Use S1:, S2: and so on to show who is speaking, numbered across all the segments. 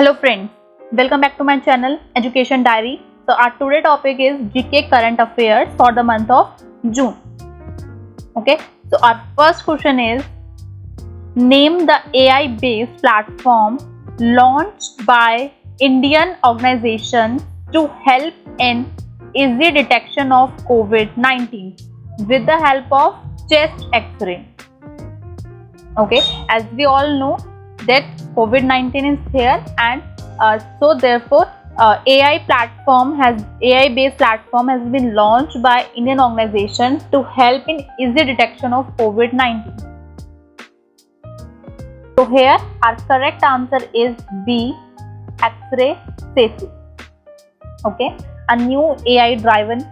S1: Hello friends, welcome back to my channel Education Diary. So our today topic is GK current affairs for the month of June. Okay, so our first question is, name the AI based platform launched by Indian organization to help in easy detection of COVID-19 with the help of chest X-ray. Okay, as we all know that COVID-19 is here, and so therefore AI based platform has been launched by Indian organization to help in easy detection of COVID-19. So here our correct answer is B, X-ray Setu. Okay, a new AI driven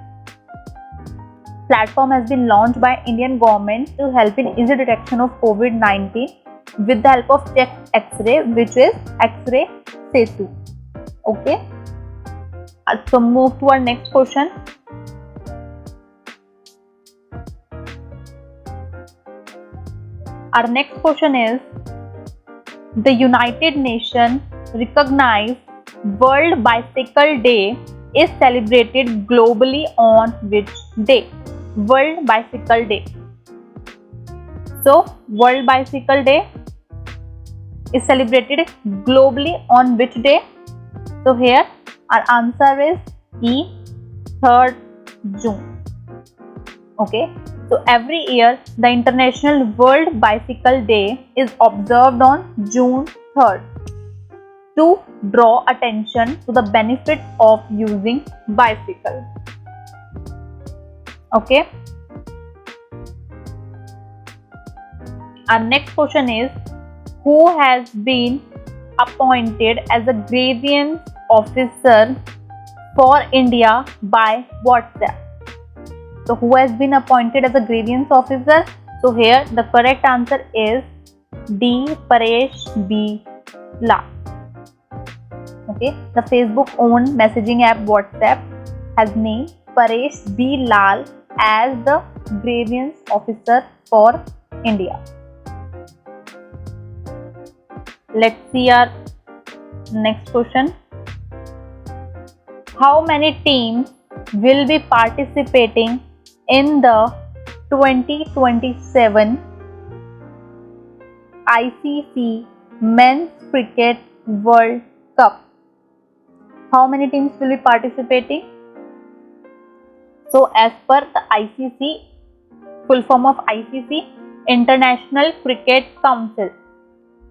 S1: platform has been launched by Indian government to help in easy detection of COVID-19 with the help of chest X-ray, which is X-ray Setu. Okay, so move to our next question. Our next question is, the United Nations recognized World Bicycle Day is celebrated globally on which day? World Bicycle Day. So World Bicycle Day is celebrated globally on which day? So here our answer is E, 3rd June. Okay, so every year the International World Bicycle Day is observed on June 3rd to draw attention to the benefits of using bicycle. Okay, our next question is, who has been appointed as a grievance officer for India by WhatsApp? So who has been appointed as a grievance officer? So here the correct answer is D, Paresh B. Lal. Okay, the Facebook owned messaging app WhatsApp has named Paresh B. Lal as the grievance officer for India. Let's see our next question. How many teams will be participating in the 2027 ICC Men's Cricket World Cup? How many teams will be participating? So as per the ICC, full form of ICC, International Cricket Council,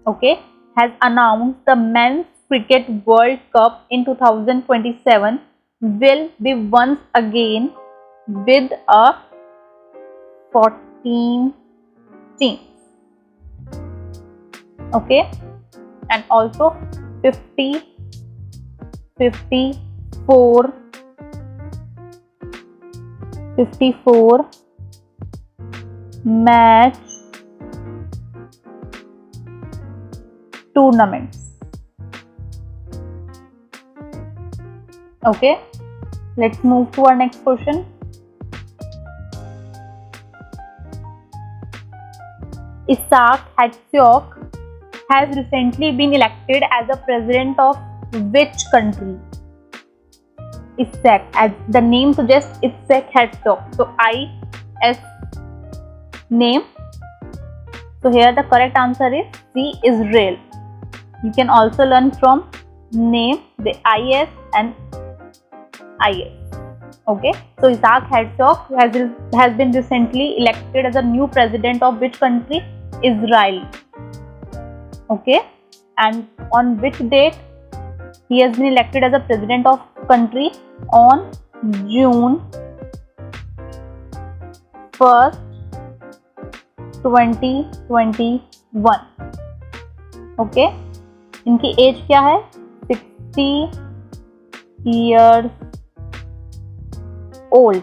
S1: okay, has announced the Men's Cricket World Cup in 2027 will be once again with a 14 teams. Okay, and also 54 match tournaments. Okay, let's move to our next question. Isaac Herzog has recently been elected as the president of which country? Isaac, as the name suggests, Isaac Herzog. So I-S name. So here the correct answer is C, Israel. You can also learn from name the I-S and I-S. Okay, so Isaac Herzog has been recently elected as a new president of which country? Israel. Okay, and on which date he has been elected as a president of country? On June 1st, 2021. Okay, इनकी as क्या है? 60 years old.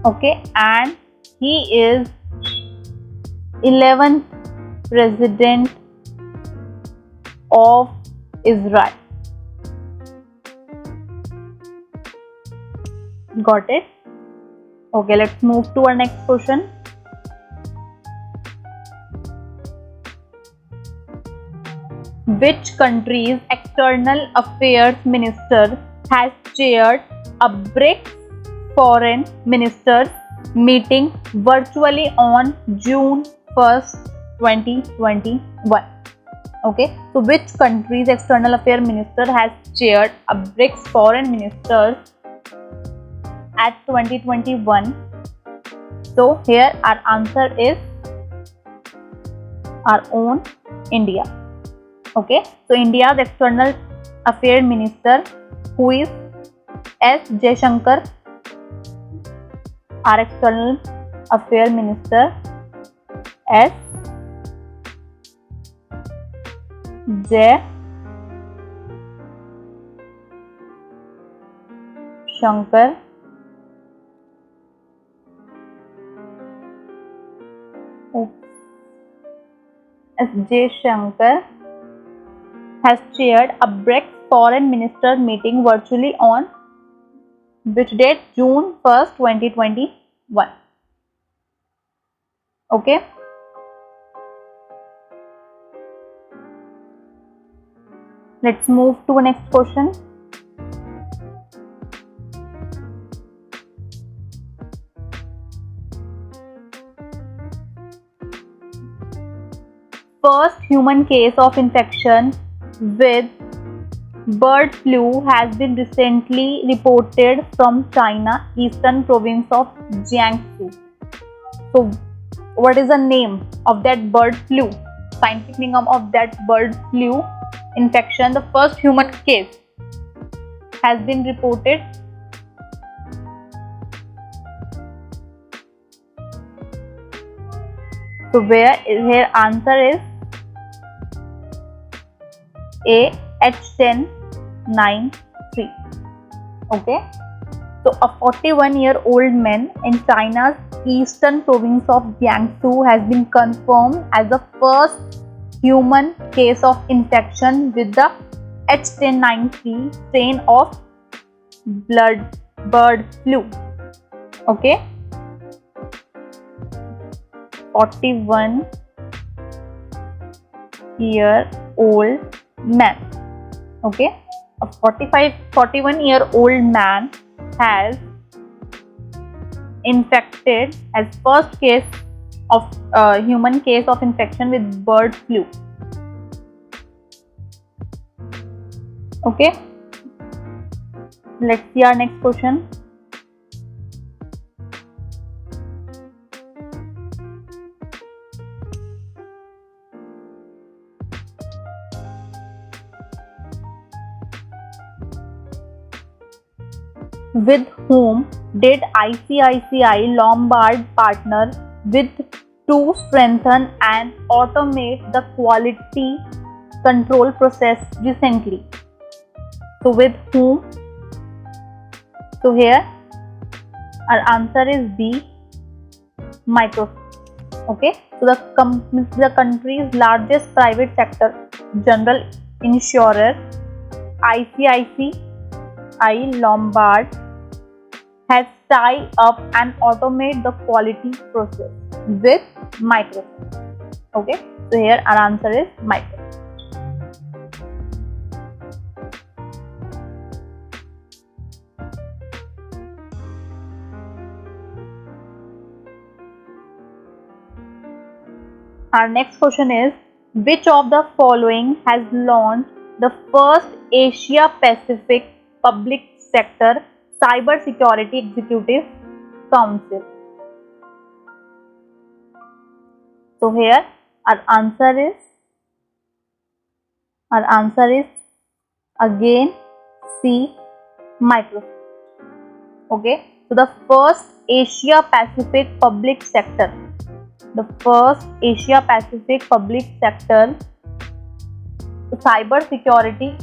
S1: Okay, and he is 11th president of Israel. Got it? Okay, let's move to our next question. which country's external affairs minister has chaired a BRICS foreign ministers meeting virtually on June 1st, 2021? Okay, so which country's external affairs minister has chaired a BRICS foreign ministers at 2021? So here our answer is our own India. Okay, so India's external affairs minister, who is S. Jaishankar, our external affairs minister S. Jaishankar Jaishankar has chaired a BRICS foreign minister meeting virtually on which date? June 1st, 2021. Okay. Let's move to the next question. First human case of infection with bird flu has been recently reported from China, eastern province of Jiangsu. So, what is the name of that bird flu? Scientific name of that bird flu infection. The first human case has been reported. So, here answer is A. H1093. Okay, so a 41-year-old man in China's eastern province of Jiangsu has been confirmed as the first human case of infection with the H1093 strain of bird flu. Okay, 41-year-old man. Okay, a 41-year-old man has infected as first case of human case of infection with bird flu. Okay, let's see our next question. With whom did ICICI Lombard partner with to strengthen and automate the quality control process recently? So with whom? So here our answer is B. Microsoft. Okay, so the country's largest private sector general insurer, ICICI Lombard, has tied up and automate the quality process with Microsoft. Okay, so here our answer is Microsoft. Our next question is, which of the following has launched the first Asia Pacific Public Sector Cyber Security Executive Council? So here our answer is again C. Microsoft. Okay, so the first Asia Pacific Public Sector, the first Asia Pacific Public Sector Cyber Security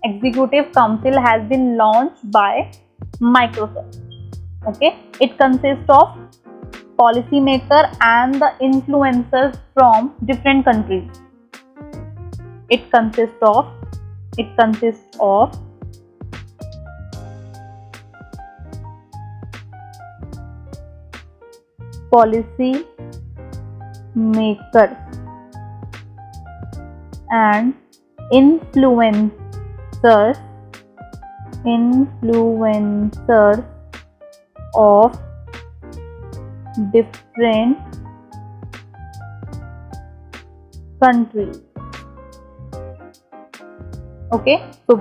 S1: Executive Council has been launched by Microsoft. Okay, it consists of policymaker and the influencers from different countries. It consists of policy makers and influencers of different countries. Okay, so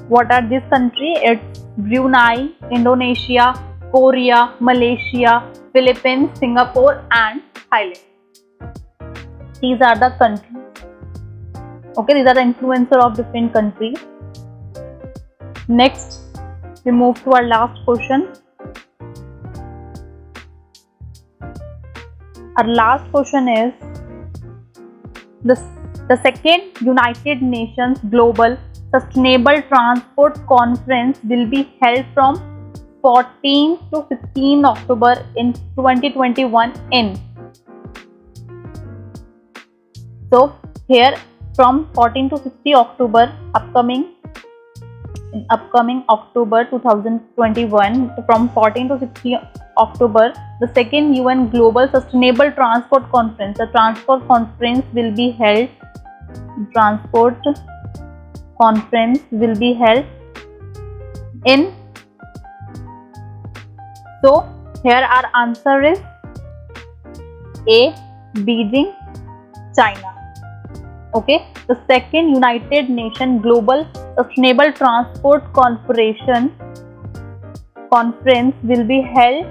S1: what are these countries? It's Brunei, Indonesia, Korea, Malaysia, Philippines, Singapore and Thailand. These are the countries. Okay, these are the influencers of different countries. Next, we move to our last question. Our last question is the second United Nations Global Sustainable Transport Conference will be held from 14 to 16 October in 2021 in. So here from 14 to 16 October upcoming October 2021, from 14 to 16 October, the second UN Global Sustainable Transport Conference. The transport conference will be held. In. So here our answer is A. Beijing, China. Okay, the second United Nations Global Sustainable Transport Conference will be held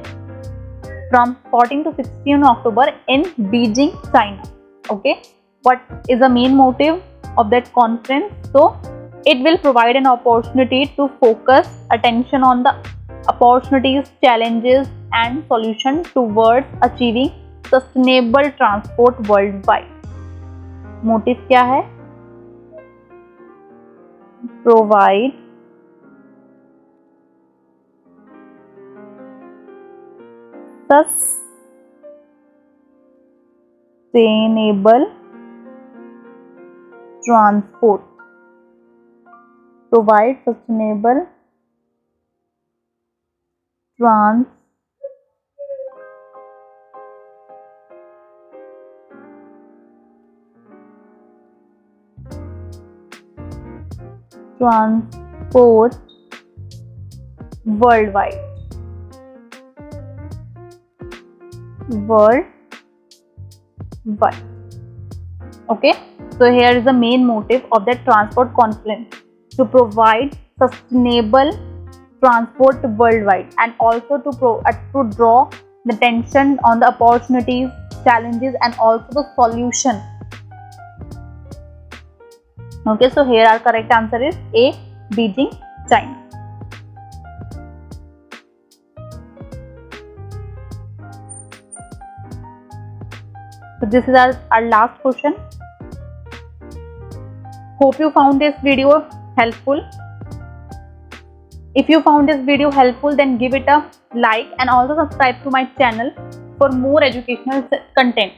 S1: from 14 to 16 October in Beijing, China. Okay, what is the main motive of that conference? So it will provide an opportunity to focus attention on the opportunities, challenges and solutions towards achieving sustainable transport worldwide. Motive क्या है? Provide sustainable transport. Provide sustainable transport worldwide. Okay, so here is the main motive of that transport conference, to provide sustainable transport worldwide and also to draw the attention on the opportunities, challenges and also the solution. Okay, so here our correct answer is A. Beijing, China. So this is our last question. Hope you found this video helpful. If you found this video helpful, then give it a like and also subscribe to my channel for more educational content.